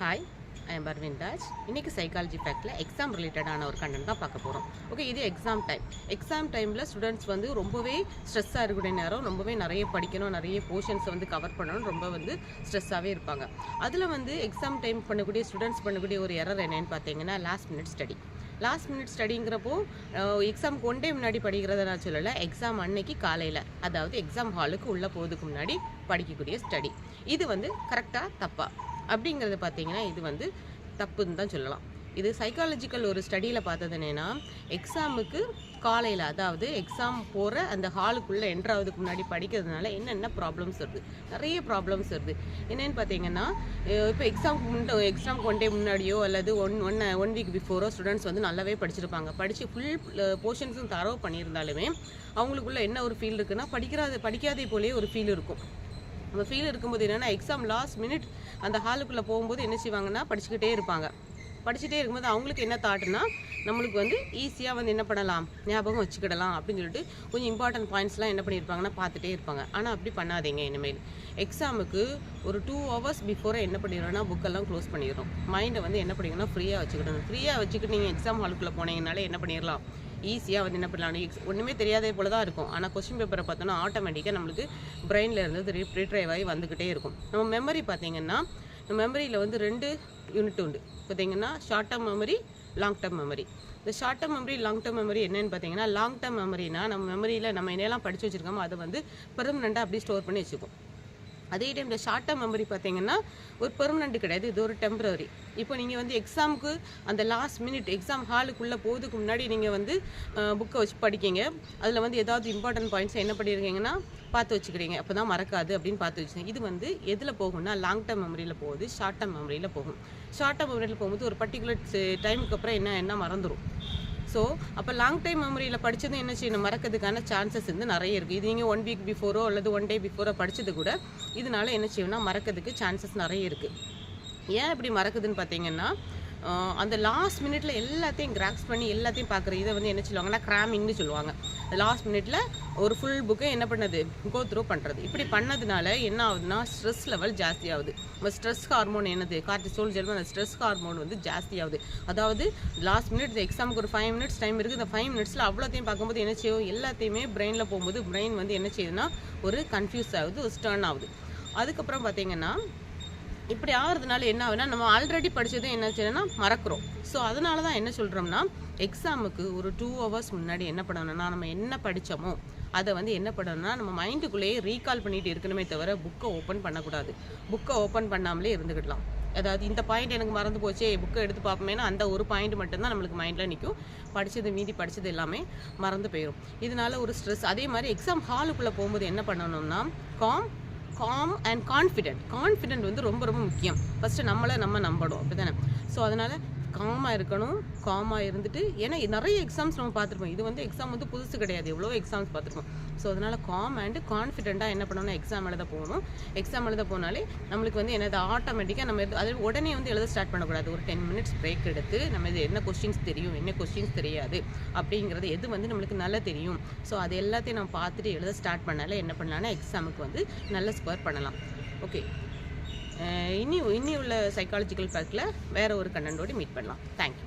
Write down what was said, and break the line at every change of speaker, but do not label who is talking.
Hi, I am Parveen Raj. இன்றைக்கி psychology ஃபேக்டில் exam ரிலேட்டடான ஒரு கண்டென்ட் தான் பார்க்க போகிறோம். ஓகே, இது எக்ஸாம் டைமில் ஸ்டூடெண்ட்ஸ் வந்து ரொம்பவே ஸ்ட்ரெஸ்ஸாக இருக்கக்கூடிய நேரம், ரொம்பவே நிறைய படிக்கணும், நிறைய போர்ஷன்ஸை வந்து கவர் பண்ணணும், ரொம்ப வந்து ஸ்ட்ரெஸ்ஸாகவே இருப்பாங்க. அதில் வந்து எக்ஸாம் டைம் பண்ணக்கூடிய ஸ்டூடெண்ட்ஸ் பண்ணக்கூடிய ஒரு எரர் என்னென்னு பார்த்தீங்கன்னா லாஸ்ட் மினிட் ஸ்டடிங்கிறப்போ எக்ஸாமுக்கு ஒன் டே முன்னாடி படிக்கிறத நான் சொல்லலை, எக்ஸாம் அன்னைக்கு காலையில், அதாவது எக்ஸாம் ஹாலுக்கு உள்ளே போகிறதுக்கு முன்னாடி படிக்கக்கூடிய ஸ்டடி. இது வந்து கரெக்டாக தப்பா அப்படிங்கிறது பார்த்தீங்கன்னா இது வந்து தப்புன்னு தான் சொல்லலாம். இது சைக்காலஜிக்கல் ஒரு ஸ்டடியில் பார்த்தது என்னென்னா, எக்ஸாமுக்கு காலையில், அதாவது எக்ஸாம் போகிற அந்த ஹாலுக்குள்ளே என்ட்ராவதுக்கு முன்னாடி படிக்கிறதுனால என்னென்ன ப்ராப்ளம்ஸ் வருது, நிறைய ப்ராப்ளம்ஸ் வருது. என்னென்னு பார்த்தீங்கன்னா, இப்போ எக்ஸாமுக்கு ஒன் டே முன்னாடியோ அல்லது ஒன் வீக் பிஃபோரோ ஸ்டூடெண்ட்ஸ் வந்து நல்லாவே படிச்சிருப்பாங்க. படித்து ஃபுல் போர்ஷன்ஸும் தரவு பண்ணியிருந்தாலுமே அவங்களுக்குள்ள என்ன ஒரு ஃபீல் இருக்குன்னா, படிக்காதே போலேயே ஒரு ஃபீல் இருக்கும். அந்த ஃபீல் இருக்கும்போது என்னென்னா, எக்ஸாம் லாஸ்ட் மினிட் அந்த ஹாலுக்குள்ளே போகும்போது என்ன செய்வாங்கன்னா படிச்சுக்கிட்டே இருக்கும்போது அவங்களுக்கு என்ன தாட்டுனா, நம்மளுக்கு வந்து ஈஸியாக வந்து என்ன பண்ணலாம், ஞாபகம் வச்சுக்கிடலாம் அப்படின்னு சொல்லிட்டு கொஞ்சம் இம்பார்ட்டன்ட் பாயிண்ட்ஸ்லாம் என்ன பண்ணியிருப்பாங்கன்னா பார்த்துட்டே இருப்பாங்க. ஆனால் அப்படி பண்ணாதீங்க. இனிமேல் எக்ஸாமுக்கு ஒரு 2 hours பிஃபோராக என்ன பண்ணிடுறோன்னா புக்கெல்லாம் க்ளோஸ் பண்ணிடுறோம். மைண்டை வந்து என்ன பண்ணிங்கன்னா ஃப்ரீயாக வச்சுக்கிட்டு நீங்கள் எக்ஸாம் ஹாலுக்குள்ளே போனீங்கனாலே என்ன பண்ணிடலாம், ஈஸியாக வந்து என்ன பண்ணலாம், ஒன்றுமே தெரியாதே போல தான் இருக்கும். ஆனால் கொஸ்டின் பேப்பரை பார்த்தோன்னா ஆட்டோமேட்டிக்காக நம்மளுக்கு பிரெயினில் இருந்து ரீட்ரைவ் ஆகி வந்துக்கிட்டே இருக்கும். நம்ம மெமரி பார்த்தீங்கன்னா, மெமரியில் வந்து 2 யூனிட் உண்டு பார்த்தீங்கன்னா, short term memory, long term memory. இந்த short term memory, long term memory என்னென்னு பார்த்தீங்கன்னா, லாங் டேர்ம் மெமரினா நம்ம மெமரியில் நம்ம என்னெல்லாம் படித்து வச்சுருக்கோமோ அதை வந்து பெர்மனெண்ட்டாக அப்படி ஸ்டோர் பண்ணி வச்சுக்கும். அதே டைம் இந்த ஷார்ட் டேர்ம் மெமரி பார்த்தீங்கன்னா ஒரு பெர்மனெண்ட் கிடையாது, இது ஒரு டெம்பரரி. இப்போ நீங்கள் வந்து எக்ஸாமுக்கு அந்த லாஸ்ட் மினிட் எக்ஸாம் ஹாலுக்குள்ளே போகிறதுக்கு முன்னாடி நீங்கள் வந்து புக்கை வச்சு படிக்கிங்க. அதில் வந்து ஏதாவது இம்பார்ட்டன்ட் பாயிண்ட்ஸ் என்ன பண்ணியிருக்கீங்கன்னா பார்த்து வச்சுக்கிறீங்க, அப்போ தான் மறக்காது அப்படின்னு பார்த்து வச்சுக்கோங்க. இது வந்து எதில் போகும்னா லாங் டேர்ம் மெமரியில் போகுது, ஷார்ட் டேர்ம் மெமரியில் போகும். ஷார்ட் டேர்ம் மெமரியில் போகும்போது ஒரு பர்டிகுலர் டைமுக்கு அப்புறம் என்ன மறந்துடும். ஸோ அப்போ லாங் டைம் மெமரியில் படித்தது என்ன செய்யணும், மறக்கிறதுக்கான சான்சஸ் வந்து நிறைய இருக்குது. இது நீங்கள் 1 வீக் பிஃபோரோ அல்லது 1 டே பிஃபோரோ படித்தது கூட இதனால என்ன செய்யணும்னா மறக்கிறதுக்கு சான்சஸ் நிறைய இருக்குது. ஏன் இப்படி மறக்குதுன்னு பார்த்தீங்கன்னா, அந்த லாஸ்ட் மினிட்ல எல்லாத்தையும் கிராக்ஸ் பண்ணி எல்லாத்தையும் பார்க்குற இதை வந்து என்ன சொல்லுவாங்கன்னா கிராமிங்னு சொல்லுவாங்க. லாஸ்ட் மினிட்ல ஒரு ஃபுல் புக்கை என்ன பண்ணுது, கோ த்ரூ பண்ணுறது. இப்படி பண்ணதுனால என்ன ஆகுதுன்னா ஸ்ட்ரெஸ் லெவல் ஜாஸ்தி ஆகுது. நம்ம ஸ்ட்ரெஸ் ஹார்மோன் என்னது, கார்டிசோல் சொல்லுவோம், அந்த ஸ்ட்ரெஸ் ஹார்மோன் வந்து ஜாஸ்தி ஆகுது. அதாவது லாஸ்ட் மினிட் எக்ஸாமுக்கு ஒரு 5 minutes டைம் இருக்குது. இந்த 5 minutesல அவ்வளோத்தையும் பார்க்கும்போது என்ன செய்யும், எல்லாத்தையுமே பிரெயினில் போகும்போது பிரெயின் வந்து என்ன செய்யுதுன்னா ஒரு கன்ஃபியூஸ் ஆகுது, ஒரு ஸ்டர்ன் ஆகுது. அதுக்கப்புறம் பார்த்தீங்கன்னா இப்படி ஆகிறதுனால என்ன ஆகுதுன்னா, நம்ம ஆல்ரெடி படித்ததும் என்ன செய்யணும்னா மறக்கிறோம். ஸோ அதனால தான் என்ன சொல்கிறோம்னா, எக்ஸாமுக்கு ஒரு 2 hours முன்னாடி என்ன பண்ணணும்னா, நம்ம என்ன படித்தோமோ அதை வந்து என்ன பண்ணணும்னா நம்ம மைண்டுக்குள்ளேயே ரீகால் பண்ணிட்டு இருக்கணுமே தவிர புக்கை ஓப்பன் பண்ணக்கூடாது. புக்கை ஓப்பன் பண்ணாமலே இருந்துக்கிடலாம். அதாவது இந்த பாயிண்ட் எனக்கு மறந்து போச்சே, புக்கை எடுத்து பார்ப்போமேனா அந்த ஒரு பாயிண்ட் மட்டும்தான் நம்மளுக்கு மைண்டில் நிற்கும். மீதி படித்தது எல்லாமே மறந்து போயிடும். இதனால ஒரு ஸ்ட்ரெஸ். அதே மாதிரி எக்ஸாம் ஹாலுக்குள்ளே போகும்போது என்ன பண்ணணும்னா காம் அண்ட் கான்ஃபிடென்ட் வந்து ரொம்ப ரொம்ப முக்கியம். ஃபஸ்ட்டு நம்ம நம்பணும், அப்படி தானே. ஸோ அதனால் காமாக இருந்துட்டு, ஏன்னா நிறைய எக்ஸாம்ஸ் நம்ம பார்த்துருப்போம். இது வந்து எக்ஸாம் வந்து புதுசு கிடையாது, எவ்வளோ எக்ஸாம்ஸ் பார்த்துருப்போம். ஸோ அதனால் காம் அண்ட் கான்ஃபிடென்ட்டாக என்ன பண்ணணும்னா எக்ஸாம் எழுத போனாலே நம்மளுக்கு வந்து என்னது ஆட்டோமேட்டிக்காக நம்ம அது உடனே வந்து எழுத ஸ்டார்ட் பண்ணக்கூடாது. ஒரு 10 minutes பிரேக் எடுத்து நம்ம இது என்ன கொஸ்டின்ஸ் தெரியும், என்ன கொஸ்டின்ஸ் தெரியாது அப்படிங்கிறது எது வந்து நம்மளுக்கு நல்லா தெரியும், ஸோ அது எல்லாத்தையும் நம்ம பார்த்துட்டு எழுத ஸ்டார்ட் பண்ணாலே என்ன பண்ணலாம்னா எக்ஸாமுக்கு வந்து நல்ல ஸ்கோர் பண்ணலாம். ஓகே, இனி உள்ள சைக்காலஜிக்கல் ஃபேக்டில் வேறு ஒரு கண்டென்ட்டோடு மீட் பண்ணலாம். தேங்க்யூ.